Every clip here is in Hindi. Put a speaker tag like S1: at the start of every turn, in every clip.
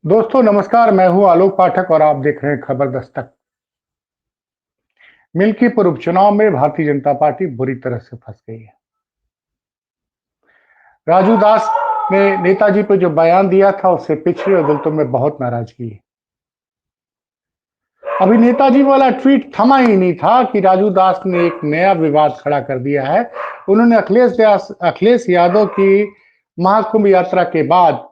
S1: दोस्तों नमस्कार, मैं हूं आलोक पाठक और आप देख रहे हैं खबर दस्तक। मिल्कीपुर उपचुनाव में भारतीय जनता पार्टी बुरी तरह से फंस गई है। राजू दास ने नेताजी पर जो बयान दिया था उससे पिछड़े दलितों में बहुत नाराजगी है। अभी नेताजी वाला ट्वीट थमा ही नहीं था कि राजू दास ने एक नया विवाद खड़ा कर दिया है। उन्होंने अखिलेश यादव की महाकुंभ यात्रा के बाद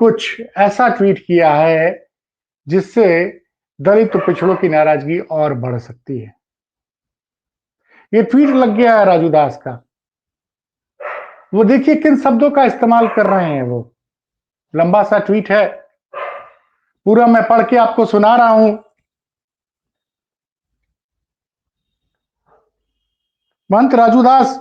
S1: कुछ ऐसा ट्वीट किया है जिससे दलित पिछड़ों की नाराजगी और बढ़ सकती है। ये ट्वीट लग गया है राजू दास का। वो देखिए किन शब्दों का इस्तेमाल कर रहे हैं। वो लंबा सा ट्वीट है, पूरा मैं पढ़ के आपको सुना रहा हूं। महंत राजू दास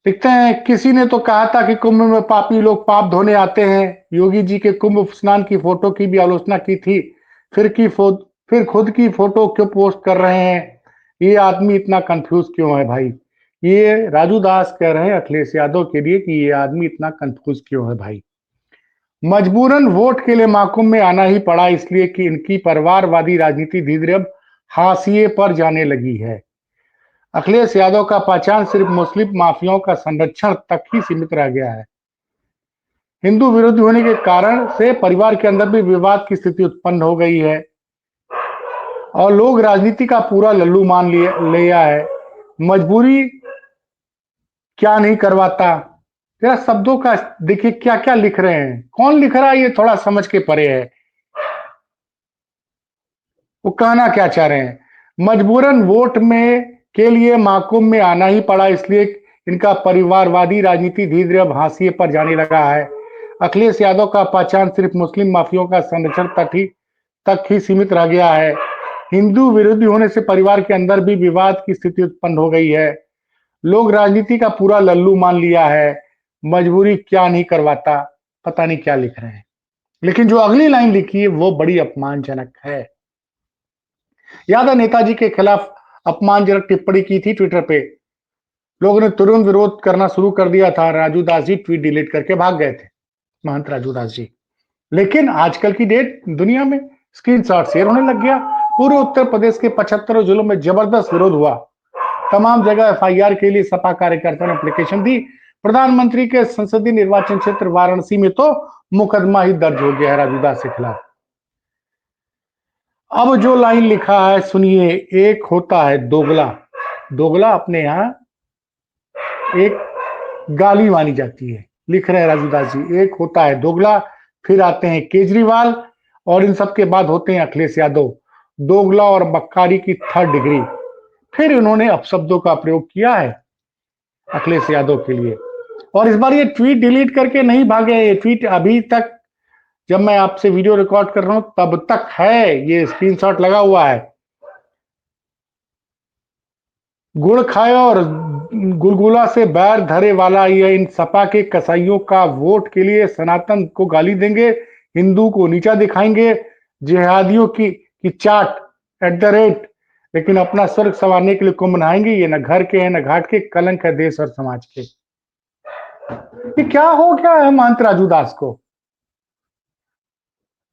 S1: लिखते हैं, किसी ने तो कहा था कि कुंभ में पापी लोग पाप धोने आते हैं। योगी जी के कुंभ स्नान की फोटो की भी आलोचना की थी। फिर खुद की फोटो क्यों पोस्ट कर रहे हैं? ये आदमी इतना कंफ्यूज क्यों है भाई? ये राजू दास कह रहे हैं अखिलेश यादव के लिए कि ये आदमी इतना कंफ्यूज क्यों है भाई। मजबूरन वोट के लिए महाकुंभ में आना ही पड़ा, इसलिए कि इनकी परिवारवादी राजनीति धीरे धीरे अब हाशिए पर जाने लगी है। अखिलेश यादव का पहचान सिर्फ मुस्लिम माफियाओं का संरक्षण तक ही सीमित रह गया है। हिंदू विरोधी होने के कारण से परिवार के अंदर भी विवाद की स्थिति उत्पन्न हो गई है और लोग राजनीति का पूरा लल्लू मान लिया है। मजबूरी क्या नहीं करवाता। जरा शब्दों का देखिए क्या क्या लिख रहे हैं, कौन लिख रहा है, ये थोड़ा समझ के परे है। वो कहना क्या चाह रहे हैं? मजबूरन वोट में के लिए महाकुंभ में आना ही पड़ा, इसलिए इनका परिवारवादी राजनीति धीरे धीरे अब हाशिए पर जाने लगा है। अखिलेश यादव का पहचान सिर्फ मुस्लिम माफियाओं का संरक्षण तक ही सीमित रह गया है। हिंदू विरोधी होने से परिवार के अंदर भी विवाद की स्थिति उत्पन्न हो गई है। लोग राजनीति का पूरा लल्लू मान लिया है। मजबूरी क्या नहीं करवाता। पता नहीं क्या लिख रहे हैं, लेकिन जो अगली लाइन लिखी है वो बड़ी अपमानजनक है। याद है नेताजी के खिलाफ अपमानजनक टिप्पणी की थी ट्विटर पे, लोगों ने तुरंत विरोध करना शुरू कर दिया था। राजू दास जी ट्वीट डिलीट करके भाग गए थे, महंत राजू दास जी। लेकिन आजकल की डेट दुनिया में स्क्रीनशॉट शेयर होने लग गया। पूरे उत्तर प्रदेश के 75 जिलों में जबरदस्त विरोध हुआ। तमाम जगह एफआईआर के लिए सपा कार्यकर्ताओं ने एप्लीकेशन दी। प्रधानमंत्री के संसदीय निर्वाचन क्षेत्र वाराणसी में तो मुकदमा ही दर्ज हो गया है राजू दास के खिलाफ। अब जो लाइन लिखा है सुनिए, एक होता है दोगला। दोगला अपने यहां एक गाली मानी जाती है। लिख रहे हैं राजू दास जी, एक होता है दोगला, फिर आते हैं केजरीवाल और इन सब के बाद होते हैं अखिलेश यादव। दोगला और बक्कारी की थर्ड डिग्री। फिर इन्होंने अपशब्दों का प्रयोग किया है अखिलेश यादव के लिए। और इस बार ये ट्वीट डिलीट करके नहीं भागे। ये ट्वीट अभी तक, जब मैं आपसे वीडियो रिकॉर्ड कर रहा हूं तब तक है, ये स्क्रीनशॉट लगा हुआ है। गुड़ खाए और गुलगुला से बैर धरे वाला ये इन सपा के कसाईयों का वोट के लिए सनातन को गाली देंगे, हिंदू को नीचा दिखाएंगे, जिहादियों की चाट एट द रेट, लेकिन अपना स्वर्ग संवारने के लिए कुंभ नहाएंगे। ये न घर के हैं न घाट के, कलंक है देश और समाज के। ये क्या हो गया है महंत राजू दास को?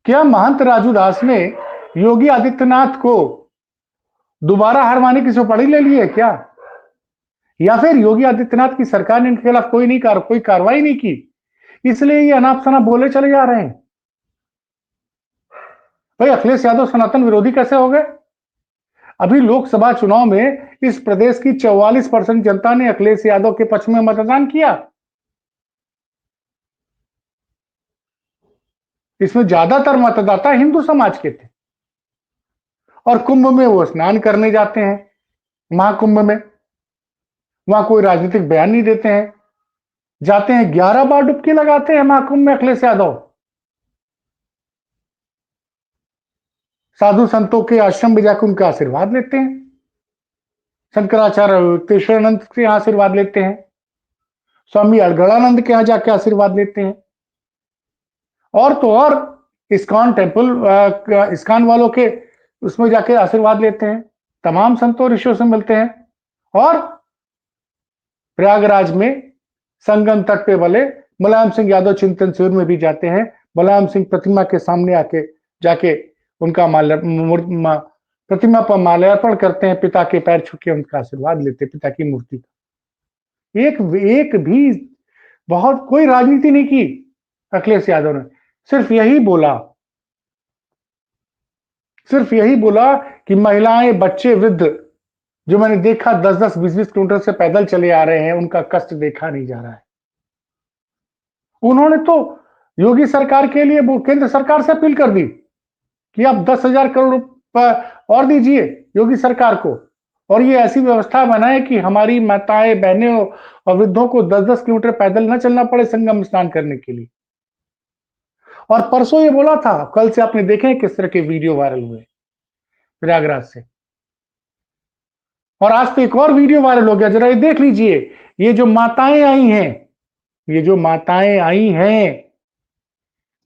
S1: क्या महंत राजू दास ने योगी आदित्यनाथ को दोबारा हरवाने की सुपारी ले ली है क्या? या फिर योगी आदित्यनाथ की सरकार ने इनके खिलाफ कोई कार्रवाई नहीं की, इसलिए ये अनाप शनाप बोले चले जा रहे हैं? भाई अखिलेश यादव सनातन विरोधी कैसे हो गए? अभी लोकसभा चुनाव में इस प्रदेश की 44% जनता ने अखिलेश यादव के पक्ष में मतदान किया। इसमें ज्यादातर मतदाता हिंदू समाज के थे और कुंभ में वो स्नान करने जाते हैं। महाकुंभ में वहां कोई राजनीतिक बयान नहीं देते हैं, जाते हैं 11 बार डुबकी लगाते हैं महाकुंभ में अखिलेश यादव। साधु संतों के आश्रम में जाकर उनका आशीर्वाद लेते हैं, शंकराचार्य कृष्णानंद के यहां आशीर्वाद लेते हैं, स्वामी अड़गड़ानंद के यहां जाके आशीर्वाद लेते हैं, और तो और इस्कॉन टेम्पल, इस्कॉन वालों के उसमें जाके आशीर्वाद लेते हैं, तमाम संतों ऋषियों से मिलते हैं और प्रयागराज में संगम तट पे वाले मुलायम सिंह यादव चिंतन शिविर में भी जाते हैं। मुलायम सिंह प्रतिमा के सामने आके जाके उनका प्रतिमा पर माल्यार्पण करते हैं, पिता के पैर छू के उनका आशीर्वाद लेते हैं, पिता की मूर्ति का। एक भी बहुत कोई राजनीति नहीं की अखिलेश यादव ने, सिर्फ यही बोला कि महिलाएं, बच्चे, वृद्ध जो मैंने देखा 10-10, 20-20 किलोमीटर से पैदल चले आ रहे हैं, उनका कष्ट देखा नहीं जा रहा है। उन्होंने तो योगी सरकार के लिए वो केंद्र सरकार से अपील कर दी कि आप 10,000 करोड़ रुपए और दीजिए योगी सरकार को, और ये ऐसी व्यवस्था बनाए कि हमारी माताएं, बहनें और वृद्धों को 10-10 किलोमीटर पैदल न चलना पड़े संगम स्नान करने के लिए। और परसों ये बोला था, कल से आपने देखे किस तरह के वीडियो वायरल हुए प्रयागराज से, और आज तो एक और वीडियो वायरल हो गया, जरा ये देख लीजिए। ये जो माताएं आई हैं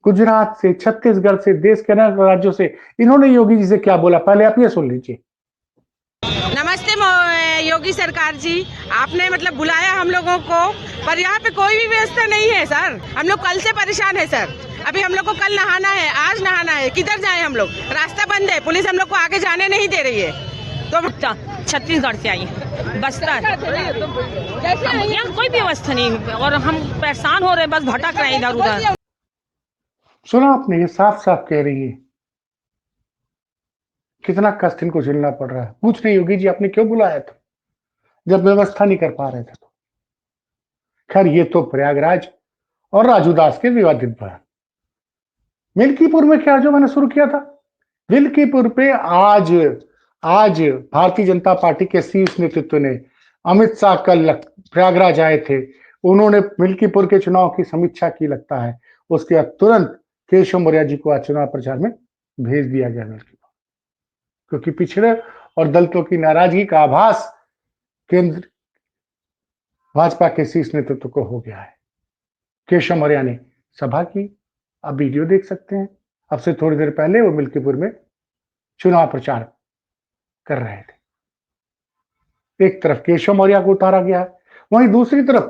S1: गुजरात से, छत्तीसगढ़ से, देश के अन्य राज्यों से, इन्होंने योगी जी से क्या बोला, पहले आप ये सुन लीजिए।
S2: नमस्ते योगी सरकार जी, आपने मतलब बुलाया हम लोगों को, पर यहाँ पे कोई भी व्यवस्था नहीं है सर। हम लोग कल से परेशान है सर। अभी हम लोग को कल नहाना है, आज नहाना है, किधर जाए हम लोग? रास्ता बंद है, पुलिस हम लोग को आगे जाने नहीं दे रही है। तो
S3: छत्तीसगढ़ से आई बस्तर, यहाँ कोई व्यवस्था नहीं और हम परेशान हो रहे, बस भटक रहे इधर उधर।
S1: सुना आपने, ये साफ साफ कह रही है कितना कष्ट इनको झेलना पड़ रहा है। पूछ रहे योगी जी आपने क्यों बुलाया था जब व्यवस्था नहीं कर पा रहे थे? तो खैर, ये तो प्रयागराज और राजू दास के विवादित बयान। मिल्कीपुर में क्या जो मैंने शुरू किया था, मिल्कीपुर पे आज भारतीय जनता पार्टी के शीर्ष नेतृत्व ने, अमित शाह कल प्रयागराज आए थे, उन्होंने मिल्कीपुर के चुनाव की समीक्षा की। लगता है उसके बाद तुरंत केशव मौर्य जी को आज चुनाव प्रचार में भेज दिया गया मिल्कीपुर, क्योंकि पिछड़े और दलितों की नाराजगी का आभास केंद्र भाजपा के शीर्ष नेतृत्व को हो गया है। केशव मौर्य ने सभा की, आप वीडियो देख सकते हैं। अब से थोड़ी देर पहले वो मिल्कीपुर में चुनाव प्रचार कर रहे थे। एक तरफ केशव मौर्य को उतारा गया है, वहीं दूसरी तरफ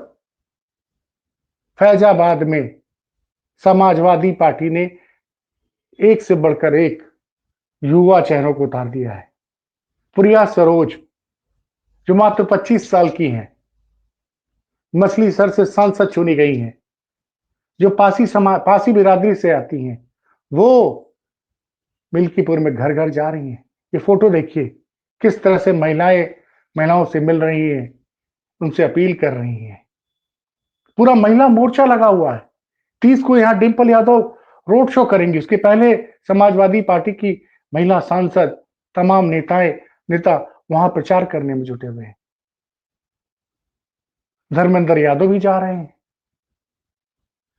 S1: फैजाबाद में समाजवादी पार्टी ने एक से बढ़कर एक युवा चेहरों को उतार दिया है। प्रिया सरोज जो मात्र 25 साल की हैं, मछलीशहर से सांसद चुनी गई हैं, जो पासी बिरादरी से आती हैं, वो मिल्कीपुर में घर घर जा रही हैं। ये फोटो देखिए, किस तरह से महिलाओं से मिल रही हैं, उनसे अपील कर रही हैं। पूरा महिला मोर्चा लगा हुआ है। 30 को यहां डिंपल यादव रोड शो करेंगी, उसके पहले समाजवादी पार्टी की महिला सांसद, तमाम नेता वहां प्रचार करने में जुटे हुए हैं। धर्मेंद्र यादव भी जा रहे हैं।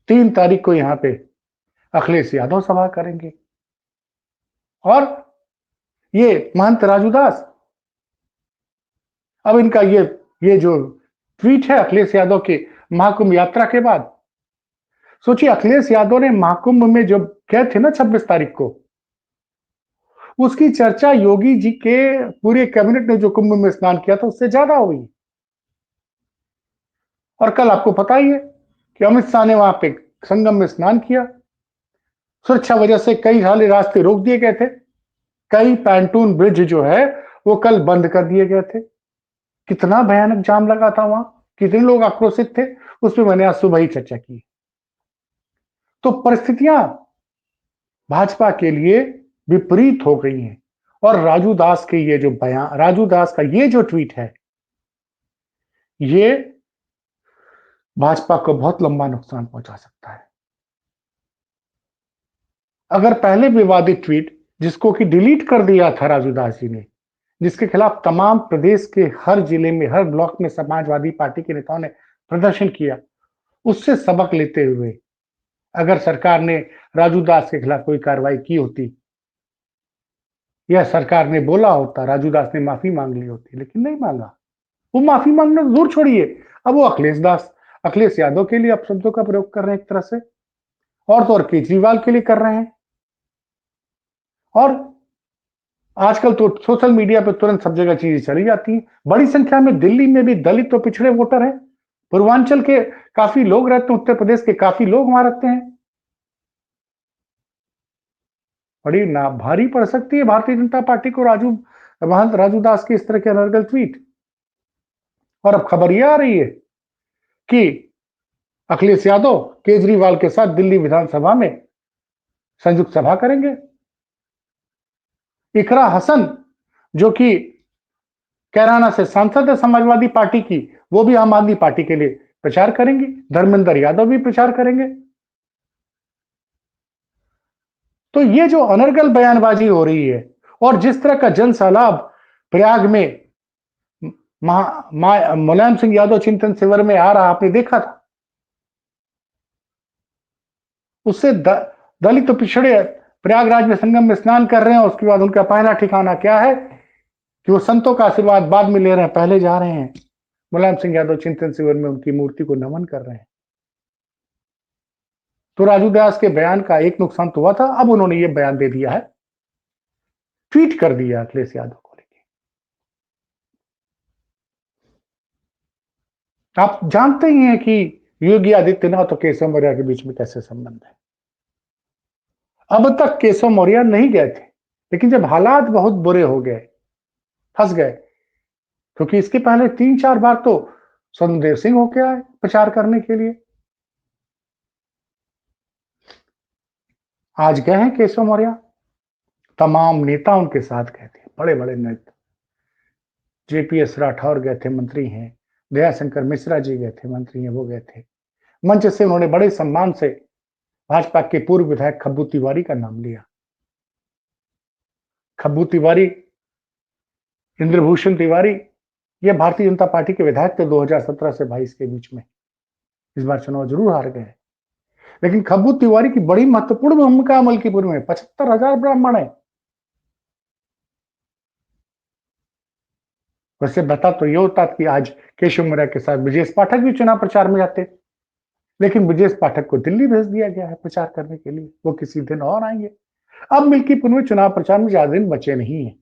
S1: 3 तारीख को यहां पे अखिलेश यादव सभा करेंगे, और ये महंत राजू दास, अब इनका ये जो ट्वीट है अखिलेश यादव के महाकुंभ यात्रा के बाद, सोचिए अखिलेश यादव ने महाकुंभ में जो गए थे ना 26 तारीख को, उसकी चर्चा योगी जी के पूरे कैबिनेट ने जो कुंभ में स्नान किया था उससे ज्यादा हो गई। और कल आपको पता ही है कि अमित शाह ने वहां पे संगम में स्नान किया। सुरक्षा वजह से कई सारे रास्ते रोक दिए गए थे, कई पैंटून ब्रिज जो है वो कल बंद कर दिए गए थे। कितना भयानक जाम लगा था वहां, कितने लोग आक्रोशित थे, उस पर मैंने आज सुबह ही चर्चा की। तो परिस्थितियां भाजपा के लिए विपरीत हो गई हैं, और राजू दास का ये जो ट्वीट है, ये भाजपा को बहुत लंबा नुकसान पहुंचा सकता है। अगर पहले विवादित ट्वीट, जिसको कि डिलीट कर दिया था राजू दास जी ने, जिसके खिलाफ तमाम प्रदेश के हर जिले में, हर ब्लॉक में समाजवादी पार्टी के नेताओं ने प्रदर्शन किया, उससे सबक लेते हुए अगर सरकार ने राजू दास के खिलाफ कोई कार्रवाई की होती, या सरकार ने बोला होता, राजू दास ने माफी मांग ली होती, लेकिन नहीं मांगा। वो माफी मांगना दूर छोड़िए, अब वो अखिलेश यादव के लिए अपशब्दों का प्रयोग कर रहे हैं एक तरह से, और तो और केजरीवाल के लिए कर रहे हैं। और आजकल तो सोशल मीडिया पे तुरंत सब जगह चीजें चली जाती हैं। बड़ी संख्या में दिल्ली में भी दलित और पिछड़े वोटर हैं, पूर्वांचल के काफी लोग रहते हैं, उत्तर प्रदेश के काफी लोग वहां रहते हैं। बड़ी ना भारी पड़ सकती है भारतीय जनता पार्टी को महंत राजू दास के इस तरह के अनर्गल ट्वीट। और अब खबर यह आ रही है कि अखिलेश यादव केजरीवाल के साथ दिल्ली विधानसभा में संयुक्त सभा करेंगे। इकरा हसन जो कि कैराना से सांसद है समाजवादी पार्टी की, वो भी आम आदमी पार्टी के लिए प्रचार करेंगी। धर्मेंद्र यादव भी प्रचार करेंगे। तो ये जो अनर्गल बयानबाजी हो रही है और जिस तरह का जन सैलाब प्रयाग में मुलायम सिंह यादव चिंतन शिविर में आ रहा, आपने देखा था। उससे दलित तो पिछड़े प्रयागराज में संगम में स्नान कर रहे हैं। उसके बाद उनका पहला ठिकाना क्या है कि वो संतों का आशीर्वाद बाद में ले रहे हैं, पहले जा रहे हैं मुलायम सिंह यादव चिंतन शिविर में उनकी मूर्ति को नमन कर रहे हैं। तो राजू दास के बयान का एक नुकसान तो हुआ था, अब उन्होंने ये बयान दे दिया है, ट्वीट कर दिया अखिलेश यादव को लेकर। आप जानते ही हैं कि योगी आदित्यनाथ और केशव मौर्य के बीच में कैसे संबंध है। अब तक केशव मौर्य नहीं गए थे, लेकिन जब हालात बहुत बुरे हो गए, फंस गए, क्योंकि इसके पहले 3-4 बार तो स्वतंत्र सिंह होके आए प्रचार करने के लिए। आज गए हैं केशव मौर्य, तमाम नेता उनके साथ गए थे, बड़े बड़े नेता। जेपीएस राठौर गए थे, मंत्री हैं। दयाशंकर मिश्रा जी गए थे, मंत्री हैं, वो गए थे। मंच से उन्होंने बड़े सम्मान से भाजपा के पूर्व विधायक खब्बू तिवारी का नाम लिया। खब्बू तिवारी, इंद्रभूषण तिवारी, ये भारतीय जनता पार्टी के विधायक थे 2017 से 22 के बीच में। इस बार चुनाव जरूर हार गए, लेकिन खब्बू तिवारी की बड़ी महत्वपूर्ण भूमिका मलकीपुर में 75,000 ब्राह्मण है। वैसे बता तो ये होता कि आज केशव मौर्य के साथ ब्रजेश पाठक भी चुनाव प्रचार में जाते, लेकिन ब्रजेश पाठक को दिल्ली भेज दिया गया है प्रचार करने के लिए। वो किसी दिन और आएंगे। अब मिल्कीपुर में चुनाव प्रचार में ज्यादा दिन बचे नहीं है।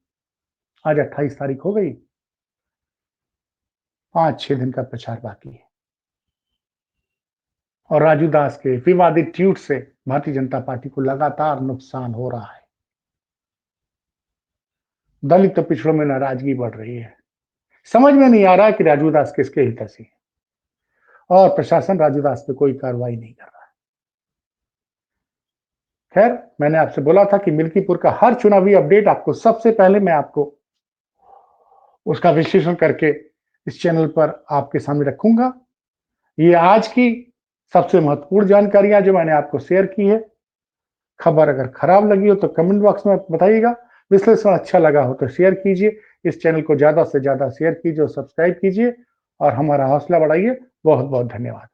S1: आज 28 तारीख हो गई, 5-6 दिन का प्रचार बाकी है। और राजू दास के विवादित ट्वीट से भारतीय जनता पार्टी को लगातार नुकसान हो रहा है। दलित पिछड़ों में नाराजगी बढ़ रही है। समझ में नहीं आ रहा कि राजू दास किसके हितैषी है, और प्रशासन राजू दास पे कोई कार्रवाई नहीं कर रहा है। खैर, मैंने आपसे बोला था कि मिल्कीपुर का हर चुनावी अपडेट आपको सबसे पहले मैं आपको उसका विश्लेषण करके इस चैनल पर आपके सामने रखूंगा। ये आज की सबसे महत्वपूर्ण जानकारियां जो मैंने आपको शेयर की है। खबर अगर खराब लगी हो तो कमेंट बॉक्स में बताइएगा। विश्लेषण अच्छा लगा हो तो शेयर कीजिए। इस चैनल को ज्यादा से ज्यादा शेयर कीजिए और सब्सक्राइब कीजिए और हमारा हौसला बढ़ाइए। बहुत बहुत धन्यवाद।